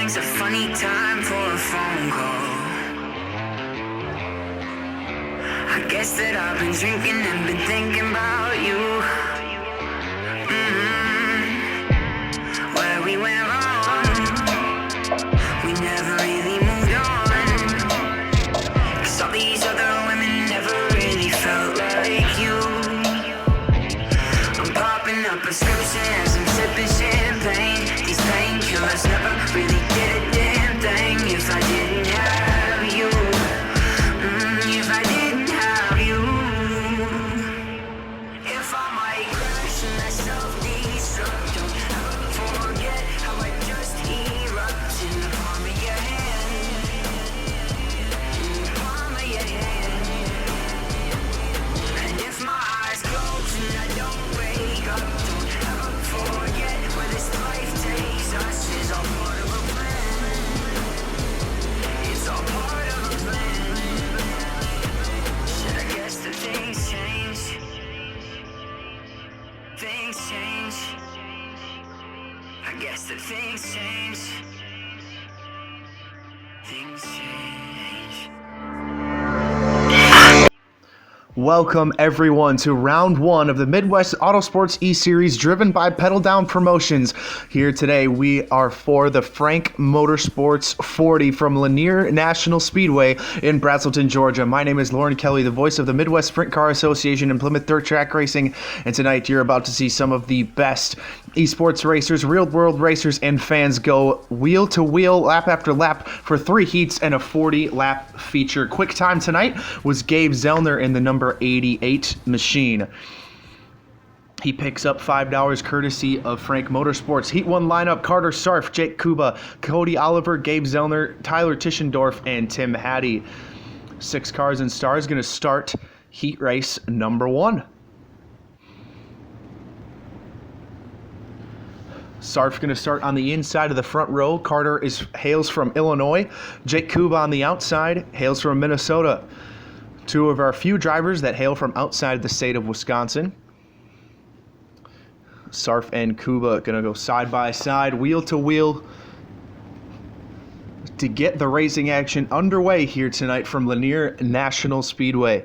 morning's a funny time for a phone call. I guess that I've been drinking and been thinking about you. Where we went wrong, we never really moved on. 'Cause all these other women never really felt like you. I'm popping up prescriptions and sipping champagne. These painkillers never really did a damn thing if I didn't have you. If I didn't have you. If I might crash and I self-destruct, don't ever forget how I just erupt in the palm of your hand. In the palm of your hand. And if my eyes close and I don't wake up, don't ever forget where this life takes us is all part of a plan. It's all part of a plan. Should I guess that things change? Things change. I guess that things change. Things change. Welcome everyone to round one of the Midwest AutoSports E Series driven by Pedal Down Promotions. Here today we are for the Frank Motorsports 40 from Lernerville National Speedway in Braselton, Georgia. My name is Lauren Kelly, the voice of the Midwest Sprint Car Association and Plymouth Dirt Track Racing, and tonight you're about to see some of the best esports racers, real-world racers, and fans go wheel-to-wheel, lap after lap for 3 heats and a 40-lap feature. Quick time tonight was Gabe Zellner in the number 88 machine. He picks up $5 courtesy of Frank Motorsports. Heat 1 lineup: Carter Sarf, Jake Kuba, Cody Oliver, Gabe Zellner, Tyler Tischendorf, and Tim Hattie. 6 cars and stars going to start heat race number 1. Sarf going to start on the inside of the front row. Carter hails from Illinois. Jake Kuba on the outside hails from Minnesota. 2 of our few drivers that hail from outside the state of Wisconsin. Sarf and Kuba going to go side by side, wheel to wheel, to get the racing action underway here tonight from Lernerville National Speedway.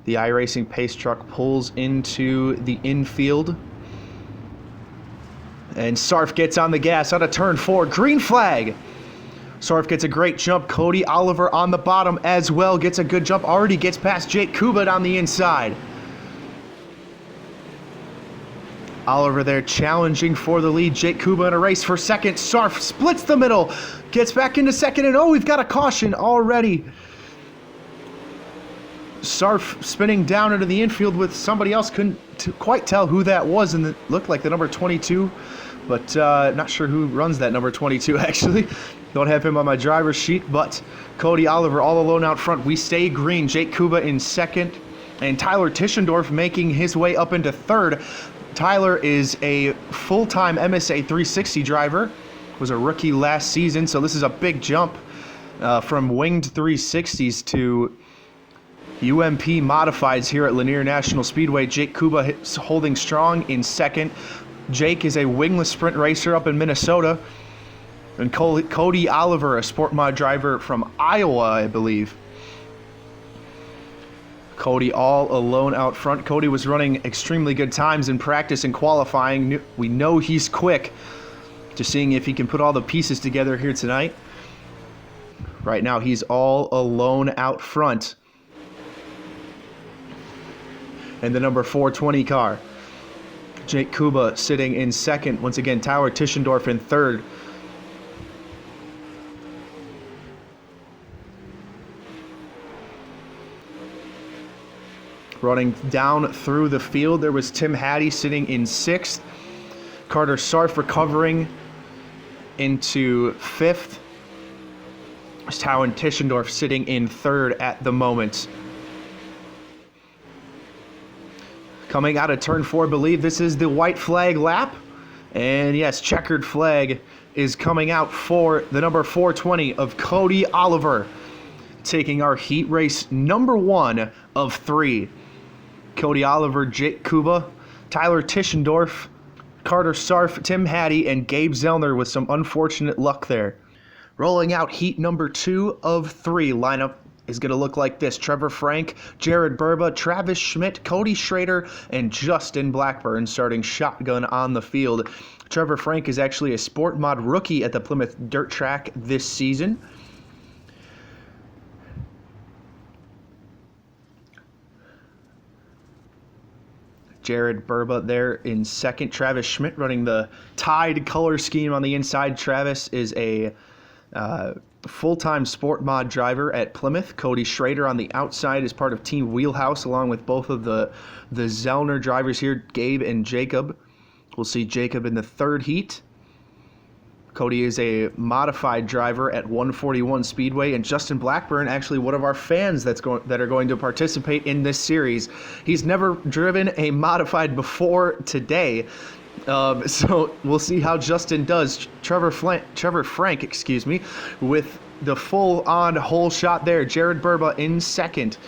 The iRacing pace truck pulls into the infield. And Sarf gets on the gas out of turn 4. Green flag. Sarf gets a great jump. Cody Oliver on the bottom as well. Gets a good jump. Already gets past Jake Kuba on the inside. Oliver there challenging for the lead. Jake Kuba in a race for second. Sarf splits the middle. Gets back into second. And we've got a caution already. Sarf spinning down into the infield with somebody else. Couldn't quite tell who that was, and it looked like the number 22, but not sure who runs that number 22 actually. Don't have him on my driver's sheet, but Cody Oliver all alone out front. We stay green. Jake Kuba in second, and Tyler Tischendorf making his way up into third. Tyler is a full-time MSA 360 driver, was a rookie last season, so this is a big jump from winged 360s to UMP modifieds here at Lernerville National Speedway. Jake Kuba holding strong in second. Jake is a wingless sprint racer up in Minnesota. And Cody Oliver, a sport mod driver from Iowa, I believe. Cody all alone out front. Cody was running extremely good times in practice and qualifying. We know he's quick. Just seeing if he can put all the pieces together here tonight. Right now he's all alone out front. And the number 420 car. Jake Kuba sitting in second. Once again, Tyler Tischendorf in third. Running down through the field, there was Tim Hattie sitting in sixth. Carter Sarf recovering into fifth. There's Tyler Tischendorf sitting in third at the moment. Coming out of turn 4, I believe this is the white flag lap. And yes, checkered flag is coming out for the number 420 of Cody Oliver, taking our heat race number 1 of 3. Cody Oliver, Jake Kuba, Tyler Tischendorf, Carter Sarf, Tim Hattie, and Gabe Zellner with some unfortunate luck there. Rolling out heat number 2 of 3. Lineup is going to look like this. Trevor Frank, Jared Burba, Travis Schmidt, Cody Schrader, and Justin Blackburn starting shotgun on the field. Trevor Frank is actually a Sport Mod rookie at the Plymouth Dirt Track this season. Jared Burba there in second. Travis Schmidt running the Tide color scheme on the inside. Travis is a full-time Sport Mod driver at Plymouth. Cody Schrader on the outside is part of Team Wheelhouse, along with both of the Zellner drivers here, Gabe and Jacob. We'll see Jacob in the third heat. Cody is a modified driver at 141 Speedway, and Justin Blackburn, actually one of our fans that are going to participate in this series. He's never driven a modified before today, so we'll see how Justin does. Trevor Frank, with the full-on hole shot there. Jared Burba in second.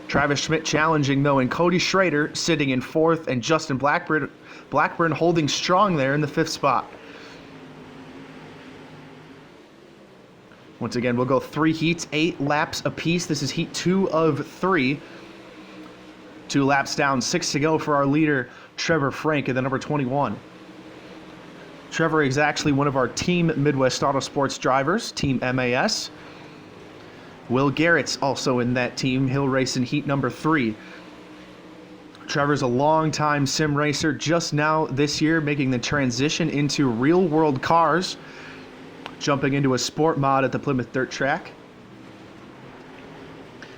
Travis Schmidt challenging though, and Cody Schrader sitting in fourth, and Justin Blackburn holding strong there in the fifth spot. Once again, we'll go 3 heats, 8 laps apiece. This is heat 2 of 3. 2 laps down, 6 to go for our leader, Trevor Frank, at the number 21. Trevor is actually one of our Team Midwest AutoSports drivers, Team MAS. Will Garrett's also in that team. He'll race in heat number 3. Trevor's a longtime sim racer, just now this year making the transition into real-world cars, jumping into a sport mod at the Plymouth Dirt Track.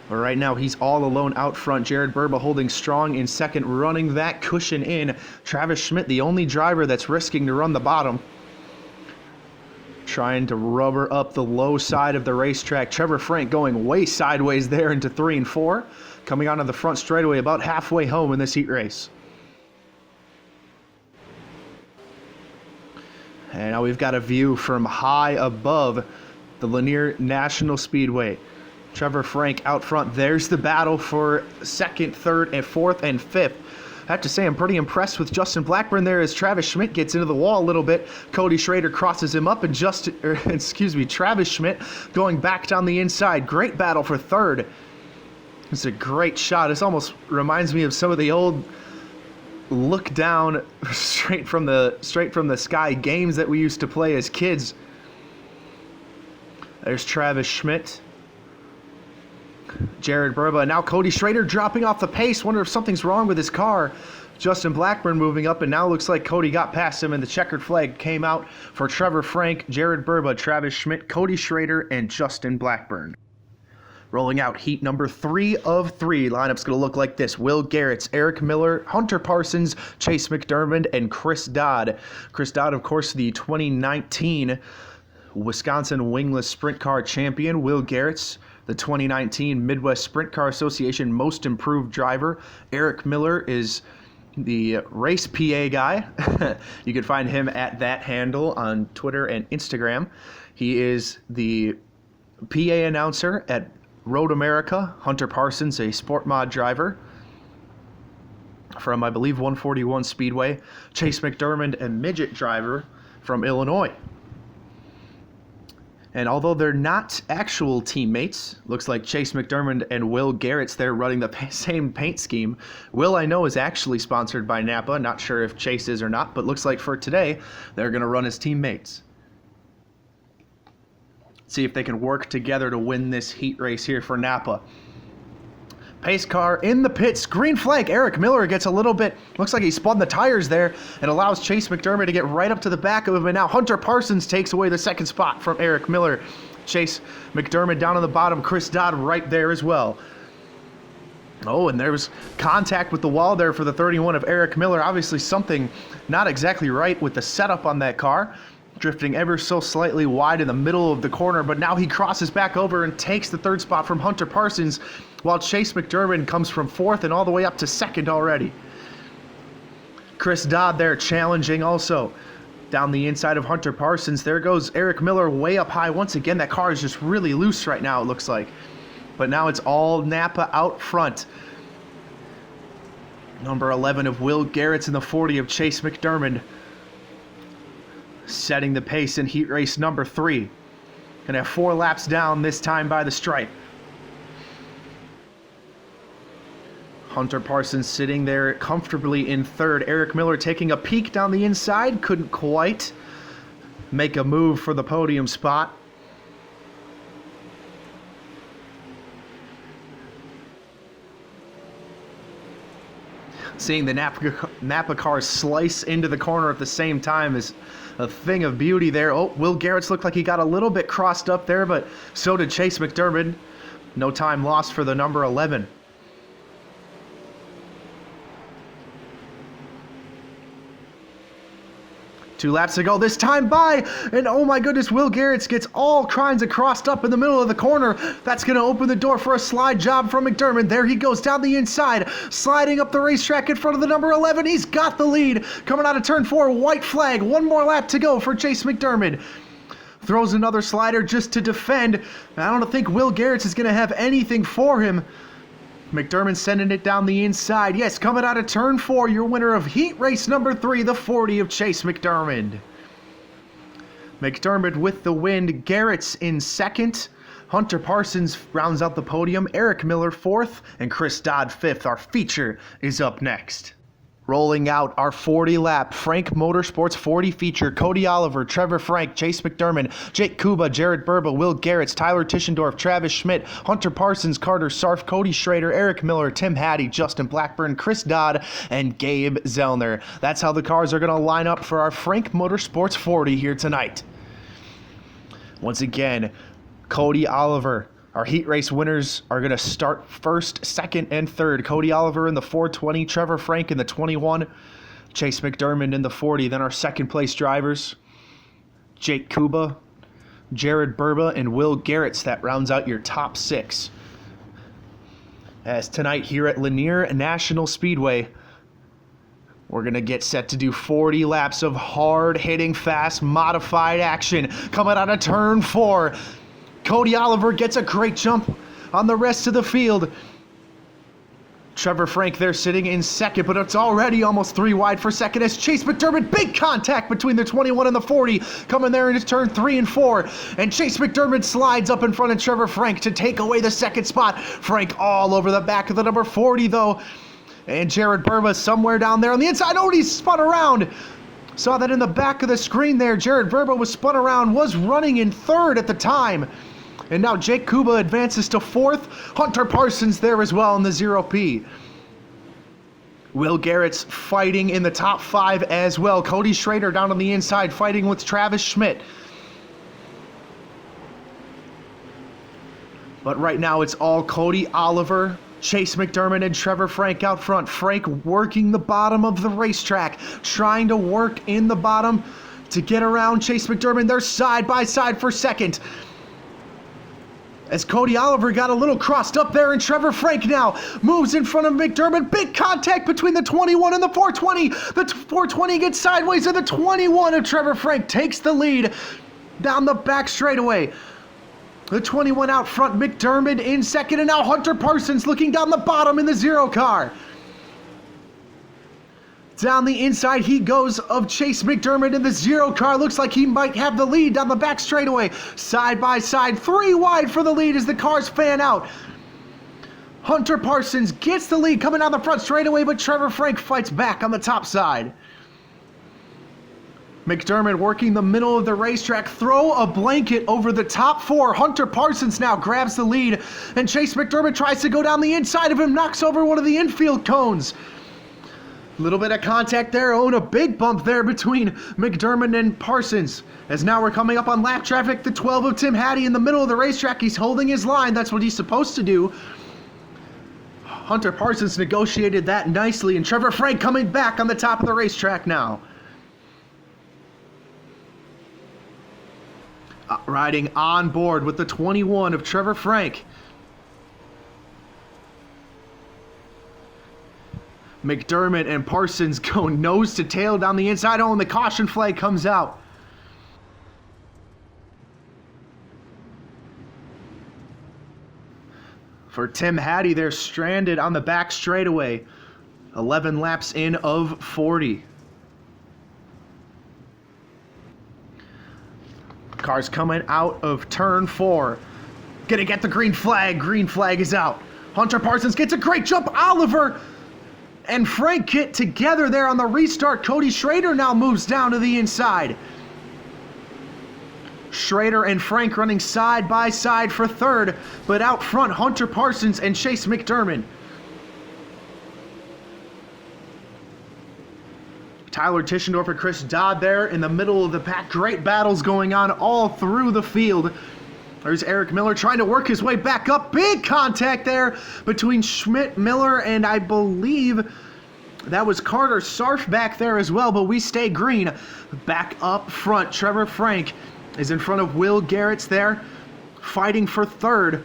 But right now, he's all alone out front. Jared Burba holding strong in second, running that cushion in. Travis Schmidt, the only driver that's risking to run the bottom, trying to rubber up the low side of the racetrack. Trevor Frank going way sideways there into 3 and 4, coming onto the front straightaway about halfway home in this heat race. And now we've got a view from high above the Lanier National Speedway. Trevor Frank out front. There's the battle for second, third, and fourth, and fifth. I have to say I'm pretty impressed with Justin Blackburn there as Travis Schmidt gets into the wall a little bit. Cody Schrader crosses him up, and Travis Schmidt going back down the inside. Great battle for third. It's a great shot. This almost reminds me of some of the old look down straight from the sky games that we used to play as kids. There's Travis Schmidt, Jared Burba, and now Cody Schrader dropping off the pace. Wonder if something's wrong with his car. Justin Blackburn moving up, and now looks like Cody got past him, and the checkered flag came out for Trevor Frank, Jared Burba, Travis Schmidt, Cody Schrader, and Justin Blackburn. Rolling out heat number 3 of 3. Lineup's going to look like this. Will Garrett's, Eric Miller, Hunter Parsons, Chase McDermott, and Chris Dodd. Chris Dodd, of course, the 2019 Wisconsin Wingless Sprint Car Champion. Will Garrett's the 2019 Midwest Sprint Car Association Most Improved Driver. Eric Miller is the race PA guy. You can find him at that handle on Twitter and Instagram. He is the PA announcer at Road America. Hunter Parsons, a Sport Mod driver from, I believe, 141 Speedway. Chase McDermott, a midget driver from Illinois. And although they're not actual teammates, looks like Chase McDermott and Will Garrett's there running the same paint scheme. Will, I know, is actually sponsored by Napa. Not sure if Chase is or not, but looks like for today, they're going to run as teammates. See if they can work together to win this heat race here for Napa. Pace car in the pits, green flag. Eric Miller gets a little bit, looks like he spun the tires there, and allows Chase McDermott to get right up to the back of him, and now Hunter Parsons takes away the second spot from Eric Miller. Chase McDermott down on the bottom, Chris Dodd right there as well. Oh, and there was contact with the wall there for the 31 of Eric Miller. Obviously something not exactly right with the setup on that car. Drifting ever so slightly wide in the middle of the corner, but now he crosses back over and takes the third spot from Hunter Parsons, while Chase McDermott comes from fourth and all the way up to second already. Chris Dodd there challenging also down the inside of Hunter Parsons. There goes Eric Miller way up high. Once again, that car is just really loose right now, it looks like. But now it's all Napa out front. Number 11 of Will Garrett's and the 40 of Chase McDermott setting the pace in heat race number 3. Gonna have 4 laps down, this time by the stripe. Hunter Parsons sitting there comfortably in 3rd. Eric Miller taking a peek down the inside, couldn't quite make a move for the podium spot. Seeing the Napa cars slice into the corner at the same time is a thing of beauty there. Oh, Will Garrett's looked like he got a little bit crossed up there, but so did Chase McDermott. No time lost for the number 11. Two laps to go, this time by, and oh my goodness, Will Garrett gets all kinds of crossed up in the middle of the corner. That's going to open the door for a slide job from McDermott. There he goes down the inside, sliding up the racetrack in front of the number 11. He's got the lead. Coming out of turn 4, white flag. One more lap to go for Chase McDermott. Throws another slider just to defend. I don't think Will Garrett is going to have anything for him. McDermott sending it down the inside. Yes, coming out of turn 4, your winner of heat race number 3, the 40 of Chase McDermott. McDermott with the win. Garrett's in 2nd. Hunter Parsons rounds out the podium. Eric Miller 4th. And Chris Dodd 5th. Our feature is up next. Rolling out our 40-lap Frank Motorsports 40 feature. Cody Oliver, Trevor Frank, Chase McDermott, Jake Kuba, Jared Burba, Will Garrett, Tyler Tischendorf, Travis Schmidt, Hunter Parsons, Carter Sarf, Cody Schrader, Eric Miller, Tim Hattie, Justin Blackburn, Chris Dodd, and Gabe Zellner. That's how the cars are going to line up for our Frank Motorsports 40 here tonight. Once again, Cody Oliver. Our heat race winners are going to start 1st, 2nd, and 3rd. Cody Oliver in the 420, Trevor Frank in the 21, Chase McDermott in the 40. Then our 2nd place drivers, Jake Kuba, Jared Burba, and Will Garretts. That rounds out your top 6. As tonight here at Lanier National Speedway, we're going to get set to do 40 laps of hard-hitting, fast, modified action. Coming out of turn 4. Cody Oliver gets a great jump on the rest of the field. Trevor Frank there sitting in 2nd, but it's already almost 3 wide for 2nd as Chase McDermott, big contact between the 21 and the 40, coming there into turn 3 and 4, and Chase McDermott slides up in front of Trevor Frank to take away the 2nd spot. Frank all over the back of the number 40 though, and Jared Burba somewhere down there on the inside. Oh, he's spun around. Saw that in the back of the screen there. Jared Burba was spun around, was running in 3rd at the time. And now Jake Kuba advances to 4th. Hunter Parsons there as well in the 0P. Will Garrett's fighting in the top 5 as well. Cody Schrader down on the inside fighting with Travis Schmidt. But right now it's all Cody Oliver, Chase McDermott, and Trevor Frank out front. Frank working the bottom of the racetrack, trying to work in the bottom to get around Chase McDermott. They're side by side for 2nd. As Cody Oliver got a little crossed up there, and Trevor Frank now moves in front of McDermott. Big contact between the 21 and the 420. The 420 gets sideways, and the 21 of Trevor Frank takes the lead down the back straightaway. The 21 out front, McDermott in 2nd, and now Hunter Parsons looking down the bottom in the 0 car. Down the inside he goes of Chase McDermott in the 0 car. Looks like he might have the lead down the back straightaway. Side by side, 3 wide for the lead as the cars fan out. Hunter Parsons gets the lead coming down the front straightaway, but Trevor Frank fights back on the top side. McDermott working the middle of the racetrack. Throw a blanket over the top 4. Hunter Parsons now grabs the lead, and Chase McDermott tries to go down the inside of him, knocks over one of the infield cones. Little bit of contact there. Oh, and a big bump there between McDermott and Parsons. As now we're coming up on lap traffic. The 12 of Tim Hattie in the middle of the racetrack. He's holding his line. That's what he's supposed to do. Hunter Parsons negotiated that nicely. And Trevor Frank coming back on the top of the racetrack now. Riding on board with the 21 of Trevor Frank. McDermott and Parsons go nose to tail down the inside. Oh, and the caution flag comes out. For Tim Hattie, they're stranded on the back straightaway. 11 laps in of 40. Cars coming out of turn 4. Gonna get the green flag. Green flag is out. Hunter Parsons gets a great jump. Oliver and Frank get together there on the restart. Cody Schrader now moves down to the inside. Schrader and Frank running side by side for third, but out front, Hunter Parsons and Chase McDermott. Tyler Tischendorf and Chris Dodd there in the middle of the pack. Great battles going on all through the field. There's Eric Miller trying to work his way back up. Big contact there between Schmidt, Miller, and I believe that was Carter Sarf back there as well, but we stay green. Back up front, Trevor Frank is in front of Will Garrett's there, fighting for third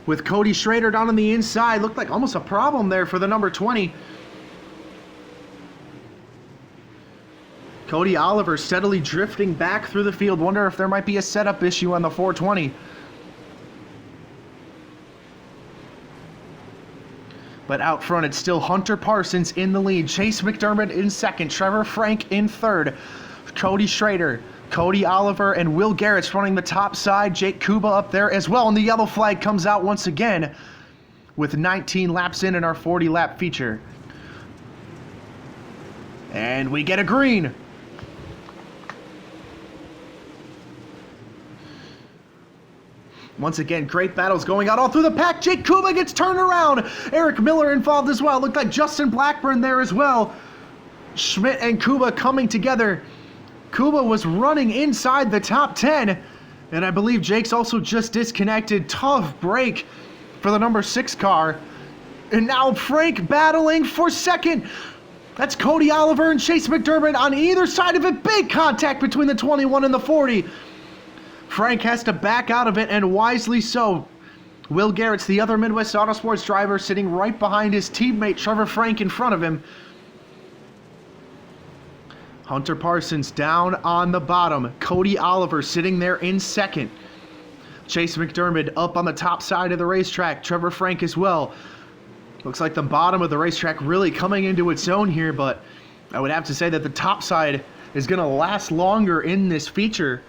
with Cody Schrader down on the inside. Looked like almost a problem there for the number 20. Cody Oliver steadily drifting back through the field. Wonder if there might be a setup issue on the 420. But out front, it's still Hunter Parsons in the lead. Chase McDermott in second. Trevor Frank in third. Cody Schrader, Cody Oliver, and Will Garrett's running the top side. Jake Kuba up there as well. And the yellow flag comes out once again with 19 laps in our 40-lap feature. And we get a green. Once again, great battles going on all through the pack. Jake Kuba gets turned around. Eric Miller involved as well. Looked like Justin Blackburn there as well. Schmidt and Kuba coming together. Kuba was running inside the top 10. And I believe Jake's also just disconnected. Tough break for the number 6 car. And now Frank battling for second. That's Cody Oliver and Chase McDermott on either side of it. Big contact between the 21 and the 40. Frank has to back out of it, and wisely so. Will Garrett's the other Midwest AutoSports driver, sitting right behind his teammate Trevor Frank in front of him. Hunter Parsons down on the bottom. Cody Oliver sitting there in second. Chase McDermott up on the top side of the racetrack. Trevor Frank as well. Looks like the bottom of the racetrack really coming into its own here, but I would have to say that the top side is going to last longer in this feature.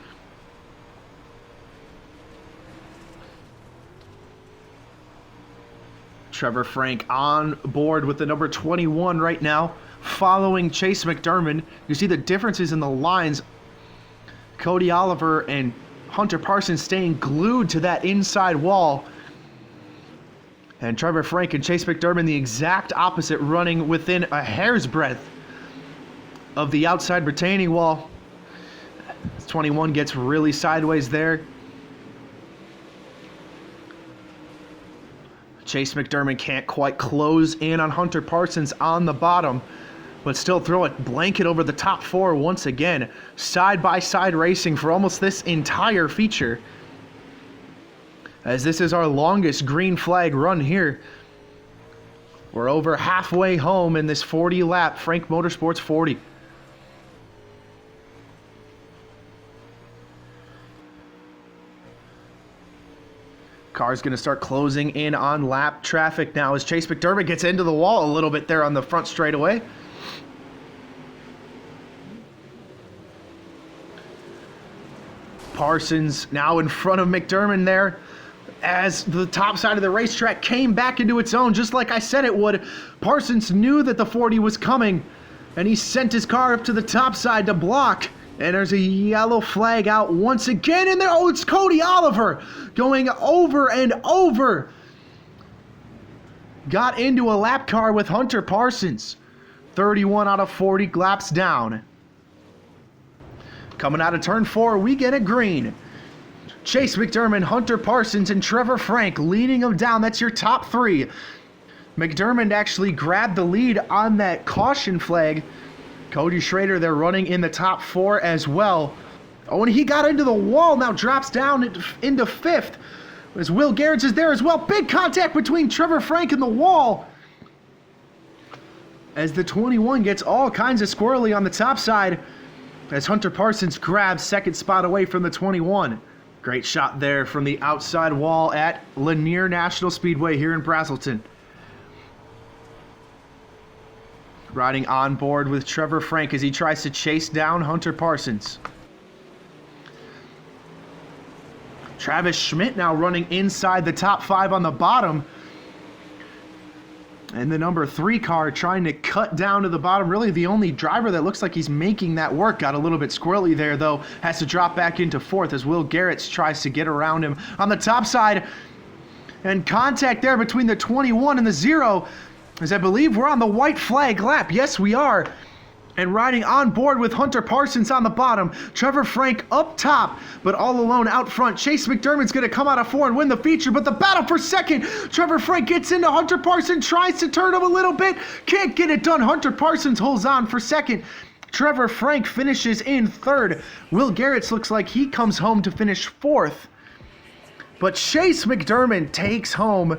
Trevor Frank on board with the number 21 right now, following Chase McDermott. You see the differences in the lines. Cody Oliver and Hunter Parsons staying glued to that inside wall. And Trevor Frank and Chase McDermott the exact opposite, running within a hair's breadth of the outside retaining wall. 21 gets really sideways there. Chase McDermott can't quite close in on Hunter Parsons on the bottom, but still throw a blanket over the top 4 once again. Side-by-side racing for almost this entire feature, as this is our longest green flag run here. We're over halfway home in this 40-lap Frank Motorsports 40. Car's going to start closing in on lap traffic now as Chase McDermott gets into the wall a little bit there on the front straightaway. Parsons now in front of McDermott there as the top side of the racetrack came back into its own, just like I said it would. Parsons knew that the 40 was coming, and he sent his car up to the top side to block. And there's a yellow flag out once again, and there, oh, it's Cody Oliver going over and over. Got into a lap car with Hunter Parsons. 31 out of 40 laps down. Coming out of turn 4, we get a green. Chase McDermott, Hunter Parsons, and Trevor Frank leading them down. That's your top 3. McDermott actually grabbed the lead on that caution flag. Cody Schrader, they're running in the top 4 as well. Oh, and he got into the wall, now drops down into 5th. As Will Garrett's is there as well. Big contact between Trevor Frank and the wall, as the 21 gets all kinds of squirrely on the top side, as Hunter Parsons grabs second spot away from the 21. Great shot there from the outside wall at Lanier National Speedway here in Brazelton. Riding on board with Trevor Frank as he tries to chase down Hunter Parsons. Travis Schmidt now running inside the top 5 on the bottom. And the number 3 car trying to cut down to the bottom. Really the only driver that looks like he's making that work. Got a little bit squirrely there, though. Has to drop back into 4th as Will Garrett tries to get around him on the top side. And contact there between the 21 and the 0, as I believe we're on the white flag lap. Yes, we are. And riding on board with Hunter Parsons on the bottom. Trevor Frank up top, but all alone out front. Chase McDermott's going to come out of 4 and win the feature, but the battle for second. Trevor Frank gets into Hunter Parsons, tries to turn him a little bit. Can't get it done. Hunter Parsons holds on for second. Trevor Frank finishes in 3rd. Will Garrett looks like he comes home to finish 4th. But Chase McDermott takes home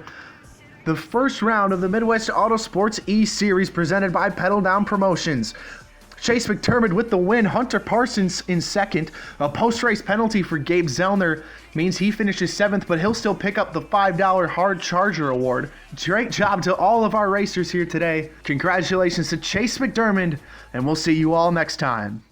the first round of the Midwest AutoSports E Series presented by Pedal Down Promotions. Chase McDermott with the win. Hunter Parsons in 2nd. A post-race penalty for Gabe Zellner means he finishes 7th, but he'll still pick up the $5 Hard Charger Award. Great job to all of our racers here today. Congratulations to Chase McDermott, and we'll see you all next time.